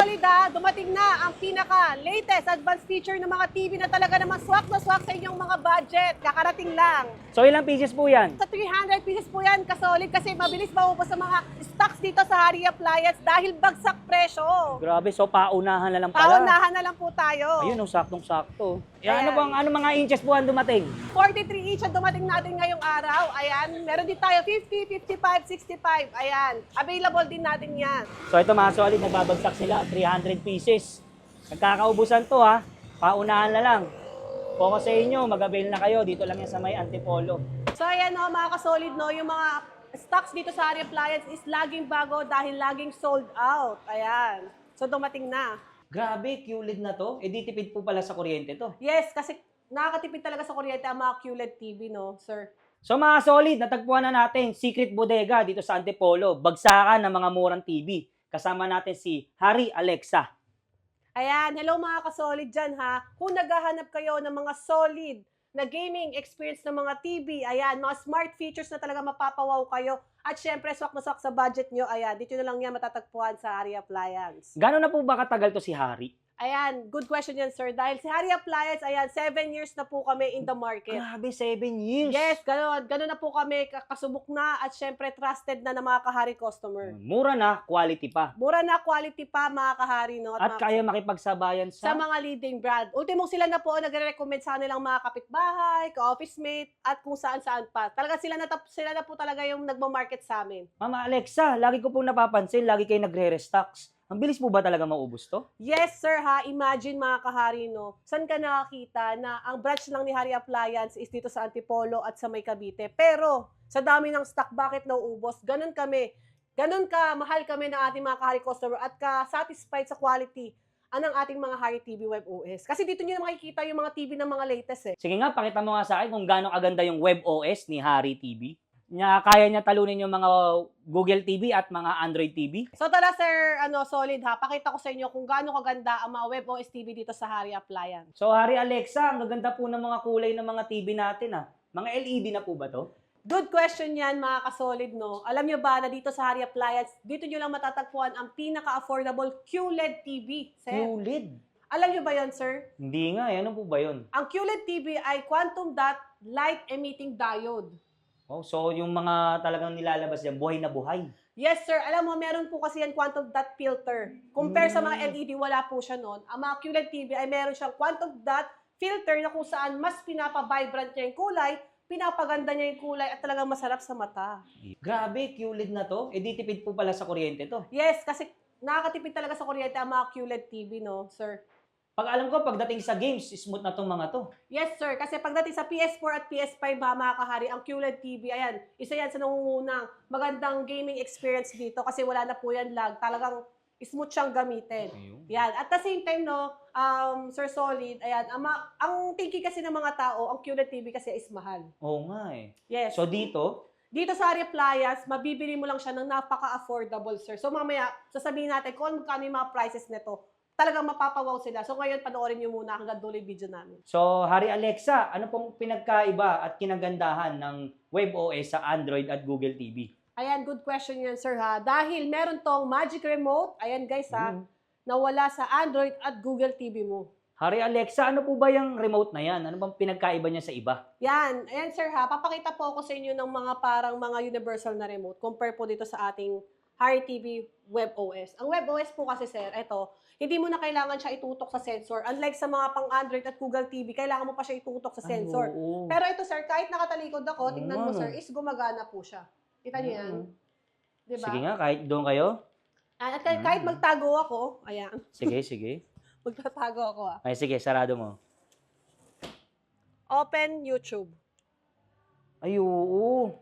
solid dumating na ang pinaka-latest advanced feature ng mga TV na talaga namang swak na swak sa inyong mga budget. Kakarating lang. So ilang pieces po yan? Sa 300 pieces po yan, kasolid, kasi mabilis maubos sa mga stocks dito sa Hari Appliance dahil bagsak presyo. Grabe, so paunahan na lang pala. Paunahan na lang po tayo. Ayun, saktong-sakto. Yan, Ayan. ano mga inches po ang dumating? 43 each ang dumating natin ngayong araw. Ayan, meron din tayo 50, 55, 65. Ayan, available din natin yan. So ito mga solid, nagbabagsak sila, 300 pieces. Nagkakaubusan to ha, paunahan na lang. Focus sa inyo, mag-avail na kayo. Dito lang yan sa may Antipolo. So ayan mga kasolid, yung mga stocks dito sa Hari Appliance is laging bago dahil laging sold out. Ayan, so dumating na. Grabe, QLED na to. Eh di tipid po pala sa kuryente to. Yes, kasi nakakatipid talaga sa kuryente ang mga QLED TV, sir? So mga solid, natagpuan na natin Secret Bodega dito sa Antipolo. Bagsakan ng mga murang TV. Kasama natin si Hari Alexa. Ayan, hello mga kasolid dyan Kung naghahanap kayo ng mga solid na gaming experience ng mga TV, ayan, mga smart features na talaga mapapawaw kayo. At syempre, swak na swak sa budget nyo, ayan, dito na lang yan matatagpuan sa Hari Appliance. Gano'n na po ba katagal to si Hari? Ayan, good question yan, sir. Dahil si Hari Appliance, ayan, 7 years na po kami in the market. Grabe, 7 years. Yes, gano'n. Gano'n na po kami, kasubok na at syempre trusted na ng mga kahari customer. Mura na, quality pa. Mura na, quality pa, mga kahari, At kaya makipagsabayan sa sa... mga leading brand. Ultimong sila na po ang nagre-recommend sa kanilang mga kapitbahay, ka-office mate, at kung saan-saan pa. Talaga sila na po talaga yung nagmamarket sa amin. Mama Alexa, lagi ko pong napapansin, lagi kayo nagre-restocks. Ang bilis po ba talaga maubos to? Yes, sir, Imagine, mga kahari, Saan ka nakakita na ang branch lang ni Hari Appliance is dito sa Antipolo at sa May Cavite. Pero, sa dami ng stock, bakit nauubos? Ganun kami. Ganun ka, mahal kami ng ating mga kahari customer at ka-satisfied sa quality ng ating mga Hari TV Web OS. Kasi dito nyo na makikita yung mga TV ng mga latest Sige nga, pakita mo nga sa akin kung gaano kaganda yung Web OS ni Hari TV. Kaya niya talunin yung mga Google TV at mga Android TV. So tara sir, solid pakita ko sa inyo kung gaano kaganda ang mga Web OS TV dito sa Hari Appliance. So Hari Alexa, ang gaganda po ng mga kulay ng mga TV natin Mga LED na po ba to? Good question yan mga kasolid, Alam nyo ba na dito sa Hari Appliance, dito nyo lang matatagpuan ang pinaka-affordable QLED TV, sir. QLED? Alam nyo ba yon, sir? Hindi nga, ano po ba yun? Ang QLED TV ay quantum dot light emitting diode. Oh, so yung mga talagang nilalabas yan, buhay na buhay. Yes, sir. Alam mo, meron po kasi yan quantum dot filter. Compare sa mga LED, wala po siya noon. Ang mga QLED TV ay meron siyang quantum dot filter na kung saan mas pinapa-vibrant niya yung kulay, pinapaganda niya yung kulay at talagang masarap sa mata. Grabe, QLED na to. Eh di tipid po pala sa kuryente to. Yes, kasi nakakatipid talaga sa kuryente ang mga QLED TV, sir? Pag alam ko, pagdating sa games, smooth na tong mga to. Yes, sir. Kasi pagdating sa PS4 at PS5, mga kahari, ang QLED TV, ayan, isa yan sa nangungunang magandang gaming experience dito kasi wala na po yan lag. Talagang smooth siyang gamitin. Ayun. Yan. At the same time, Sir Solid, ayan, ang thinking kasi ng mga tao, ang QLED TV kasi is mahal. Oo nga eh. Yes. So dito, Dito sa Hari Appliance, mabibili mo lang siya ng napaka-affordable, sir. So mamaya, sasabihin natin kung magkano yung mga prices nito. Talagang mapapawaw sila. So ngayon, panoorin nyo muna hanggang dulo yung video namin. so Hari Alexa, ano pong pinagkaiba at kinagandahan ng Web OS sa Android at Google TV? Ayan, good question yan, sir, Dahil meron tong Magic Remote, ayan guys, na wala sa Android at Google TV mo. Hari Alexa, ano po ba yung remote na yan? Ano bang pinagkaiba niya sa iba? Yan, ayan sir, papakita po ako sa inyo ng mga parang mga universal na remote compare po dito sa ating Hari TV Web OS. Ang Web OS po kasi, sir, ito, hindi mo na kailangan siya itutok sa sensor. Unlike sa mga pang Android at Google TV, kailangan mo pa siya itutok sa sensor. Oo. Pero ito, sir, kahit nakatalikod ako, tingnan mo, Oo. sir, is gumagana po siya. Kita niyo yan? Diba? Sige nga, kahit doon kayo. At kahit magtago ako, ayan, Sige, sige. magtatago ako Ay, sige, sarado mo. Open YouTube. Ay, oo.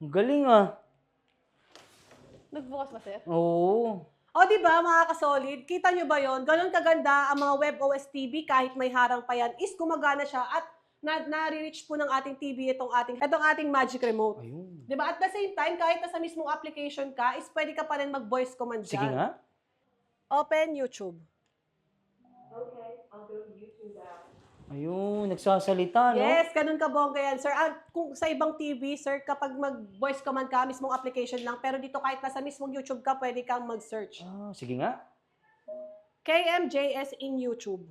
Ang galing Nagbukas ba, sir? Oo. O, di ba, mga kasolid? Kita nyo ba yon? Ganon kaganda ang mga Web OS TV kahit may harang pa yan is gumagana siya at nare-reach po ng ating TV itong ating Magic Remote. Ayun. Di ba? At the same time, kahit nasa mismong application ka, is pwede ka pa rin mag-voice command dyan. Sige nga. Open YouTube. Ayun, nagsasalita, no? Yes, ganun ka bongga yan, sir. Kung sa ibang TV, sir, kapag mag-voice command ka, mismong application lang. Pero dito kahit nasa mismong YouTube ka, pwede kang mag-search. Sige nga. KMJS in YouTube.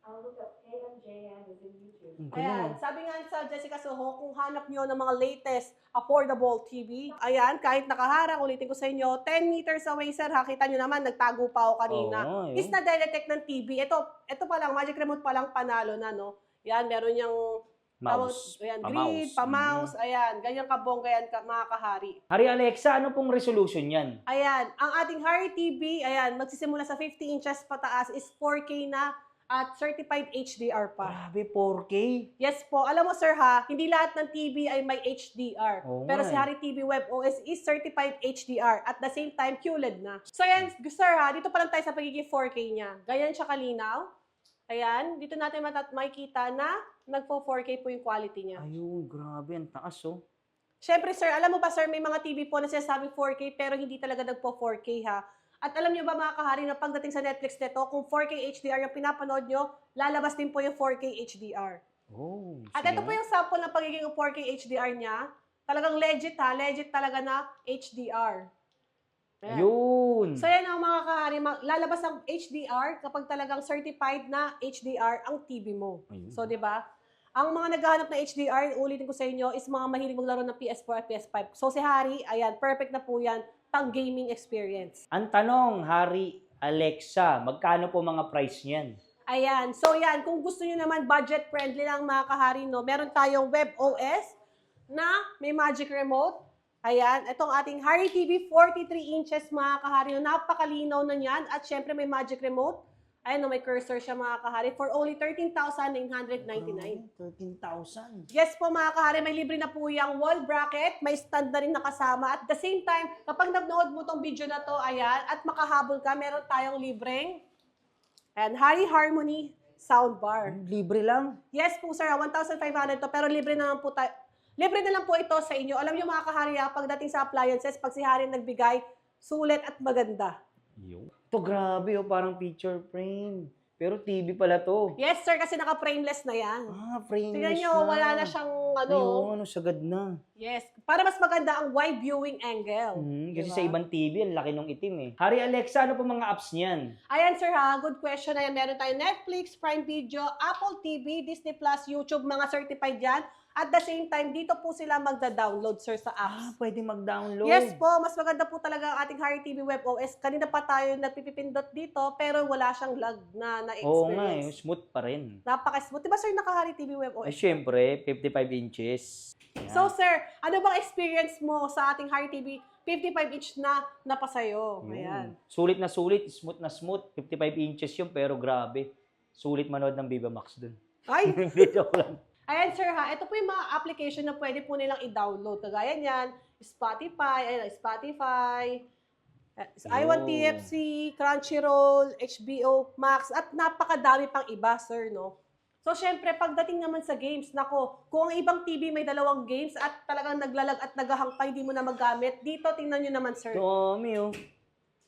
I'll look up KMJS in YouTube. Ayan, sabi nga sa Jessica Soho, kung hanap nyo ng mga latest affordable TV, ayan, kahit nakaharang, ulitin ko sa inyo, 10 meters away, sir, ha, kita nyo naman, nagtago pa ako kanina. Oo, Is na detect ng TV. Ito pa lang, Magic Remote pa lang panalo na, no? Yan, meron yung Mouse. ayan, Pa-mouse. grid, pa-mouse, ayan, ganyan kabongga yan, mga kahari. Hari Alexa, ano pong resolution yan? Ayan, ang ating Hari TV, ayan, magsisimula sa 50 inches pataas is 4K na at certified HDR pa. Grabe, 4K. Yes po. Alam mo sir ha, hindi lahat ng TV ay may HDR. Oo Pero nga si Hari TV Web OS is certified HDR. At the same time, QLED na. So yan, sir ha, dito pa lang tayo sa pagiging 4K niya. Ganyan siya kalinaw. Ayan, dito natin makikita na nagpo-4K po yung quality niya. Ayun, grabe, ang taas oh. Siyempre sir, alam mo ba sir, may mga TV po na sinasabing 4K pero hindi talaga nagpo-4K ha. At alam nyo ba mga kahari na pagdating sa Netflix nito, kung 4K HDR yung pinapanood nyo, lalabas din po yung 4K HDR. Oh, At ito po yung sample ng pagiging 4K HDR niya. Talagang legit ha, legit talaga na HDR. Ayan. Ayun. So yan ang mga kahari, lalabas ang HDR kapag talagang certified na HDR ang TV mo. Ayun. So 'di ba? Ang mga naghahanap ng HDR, ulitin ko sa inyo, is mga mahilig maglaro ng PS4 at PS5. So si Hari, ayan, perfect na po yan pang gaming experience. Ang tanong, Hari Alexa, magkano po mga price niyan? Ayan. So yan, kung gusto niyo naman budget friendly lang mga kahari, no, meron tayong Web OS na may Magic Remote. Ayan, itong ating Hari TV 43 inches mga kahari, no, napakalinaw na niyan at syempre may Magic Remote. Ayan, no, may cursor siya mga kahari for only 13,999. 13,000. Yes po mga kahari, may libre na po yung wall bracket, may stand na rin nakasama. At the same time, kapag nanood mo tong video na to, ayan, at makahabol ka, meron tayong libreng and Hari Harmony soundbar. Libre lang. Yes po sir, 1,500 to, pero libre na lang po tayo. Libre na lang po ito sa inyo. Alam niyo mga kahari, pagdating sa appliances, pag si Hari nagbigay, sulit at maganda. Yo. Ito grabe oh, parang picture frame. Pero TV pala to. Yes sir, kasi naka-frameless na yan. Frameless Tingnan nyo, na. wala na siyang ano. Ayun, sagad na. Yes, para mas maganda ang wide viewing angle. Kasi Diba? sa ibang TV, ang laki nung itim eh. Hari Alexa, ano po mga apps niyan? Ayan sir ha, good question. Ayan, meron tayong Netflix, Prime Video, Apple TV, Disney Plus, YouTube, mga certified yan. At the same time, dito po sila magda-download sir sa apps. Pwede mag-download. Yes po, mas maganda po talaga ang ating Hari TV Web OS. Kanina pa tayo nagpipipindot dito, pero wala siyang lag na Oo nga eh, experience. smooth pa rin. Napaka-smooth. Diba sir, naka-Hari TV Web Ay, OS? syempre, 55 inches. Yan. So sir, ano bang experience mo sa ating Hari TV 55 inch na napasayo? Ayan. Sulit na sulit, smooth na smooth. 55 inches yun, pero grabe. Sulit manood ng Viva Max dun. Ay! Hindi, joke lang. Ayan sir ha, ito po yung mga application na pwede po nilang i-download. Kagaya niyan, Spotify, I1 TFC, Crunchyroll, HBO Max, at napakadami pang iba sir, no? So syempre, pagdating naman sa games, nako, kung ang ibang TV may dalawang games at talagang naglalag at naghahang pa, hindi mo na magamit, dito tingnan nyo naman sir. Dami oh.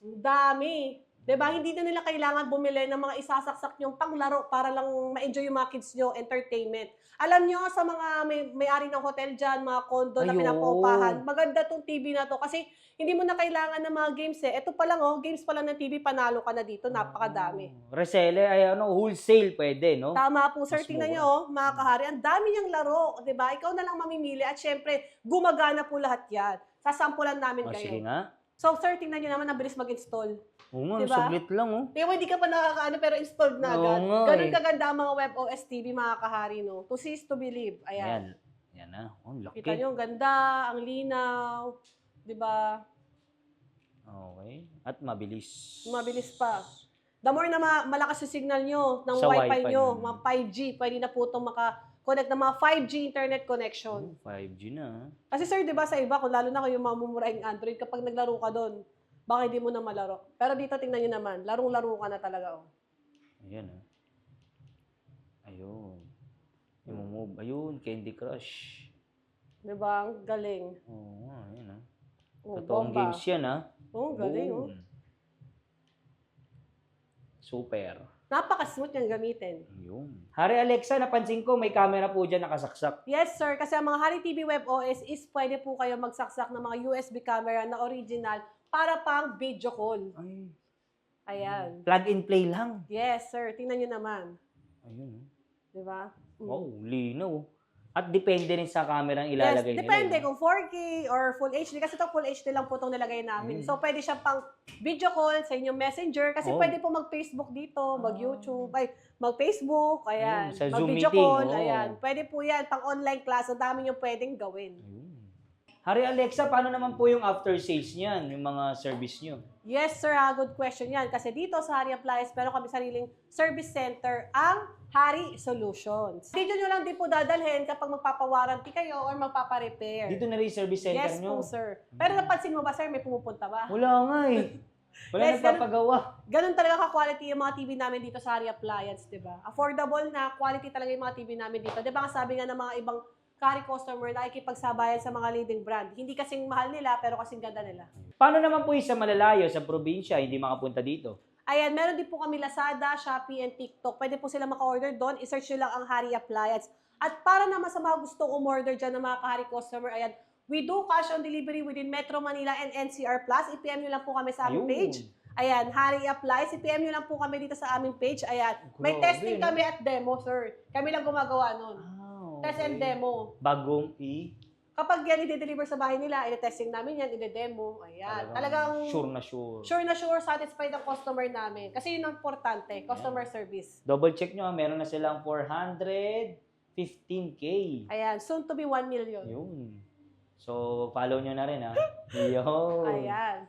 Ang dami. 'Di ba? Hindi na nila kailangan bumili ng mga isasaksak yung panglaro para lang ma-enjoy yung mga kids nyo, entertainment. Alam nyo, sa mga may-ari ng hotel dyan, mga condo na Ayun. pinapaupahan, maganda tong TV na to kasi hindi mo na kailangan ng mga games eh. Ito pa lang games pa lang ng TV, panalo ka na dito, napakadami. Reseller, ay wholesale pwede, no? Tama po, sir. Mas Tingnan mura. nyo, mga kahari. Ang dami niyang laro, di ba? Ikaw na lang mamimili at syempre, gumagana po lahat yan. Sasampulan namin kayo. Sige nga. So, sir, tingnan nyo naman, ang bilis mag-install. Oo nga, Diba? saglit lang oh. Hindi ka pa nakakaano, pero installed na agad. Oo nga Ganun eh. kaganda ang mga web OS TV, mga kahari, no? To see is to believe. Ayan. Ayan. Yan na. Oh, laki. Kita nyo, ang ganda, ang linaw, di ba? Okay. At mabilis. Mabilis pa. The more na malakas yung signal nyo ng Sa Wi-Fi Wi-Fi nyo, naman. mga 5G, pwede na po itong maka-connect ng mga 5G internet connection. 5G na. Kasi sir, di ba sa iba, kung lalo na kayo mamumuraing Android, kapag naglaro ka doon, baka hindi mo na malaro. Pero dito, tingnan nyo naman, larong-laro ka na talaga. Oh. Ayan ah. Ayun. I-move. Ayun, Candy Crush. Di ba? Ang galing. Oo, ayan ah. Oh, Totoong bomba. games yan ah. Oh, galing. Oh. Boom. Super. Napaka-smooth niyang gamitin. Ayun. Hari Alexa, napansin ko may camera po dyan nakasaksak. Yes, sir. Kasi ang mga Hari TV Web OS is pwede po kayo magsaksak ng mga USB camera na original para pang video call. Ay. Ayan. Plug and play lang. Yes, sir. Tingnan nyo naman. Ayun. Di ba? Wow, linaw. At depende rin sa camera ang Yes, ilalagay depende nila. kung 4K or Full HD. Kasi ito Full HD lang po itong nilagay namin. So, pwede siya pang video call sa inyong messenger. Kasi Oh. pwede po mag-Facebook dito, mag-YouTube, ay, mag-Facebook, ayan. Ayun, sa Zoom Mag-video meeting, call, oh. ayan. Pwede po yan, pang online class. Ang dami nyo pwedeng gawin. Ayun. Hari Alexa, paano naman po yung after sales niyan, yung mga service niyo? Yes, sir. Good question yan. Kasi dito sa Hari Appliance, meron kami sariling service center, ang Hari Solutions. Dito nyo lang din po dadalhin kapag magpapawarranty kayo or magpaparepair. Dito na rin yung service center Yes niyo? po, sir. Pero napansin mo ba, sir, may pumupunta ba? Wala nga eh. Wala Yes, nagpapagawa. Ganun talaga ka-quality yung mga TV namin dito sa Hari Appliance, di ba? Affordable na quality talaga yung mga TV namin dito. Di ba sabi nga ng mga ibang Hari customer na ikipagsabayan sa mga leading brand. Hindi kasing mahal nila, pero kasing ganda nila. Paano naman po yung sa malalayo, sa probinsya, hindi makapunta dito? Ayan, meron din po kami Lazada, Shopee, and TikTok. Pwede po sila maka-order doon. I-search nyo lang ang Hari Appliance. At para naman sa mga gustong umorder dyan ng mga ka-Hari customer, ayan, we do cash on delivery within Metro Manila and NCR Plus. I-PM nyo lang po kami sa aming Ayun. page. Ayan, Hari Appliance. I-PM nyo lang po kami dito sa aming page. Ayan, may Grabe, testing no? kami at demo, sir. Kami lang gumagawa nun. Test and okay. demo. Bagong Kapag yan i-deliver sa bahay nila, i-testing namin yan, i-demo. Ayan. Talagang sure na sure. sure na sure satisfied ang customer namin. Kasi yun ang importante, customer service. Double check nyo, meron na silang 415K. Ayan, soon to be 1 million. Yun. So, follow nyo na rin ha. Yo. Ayan.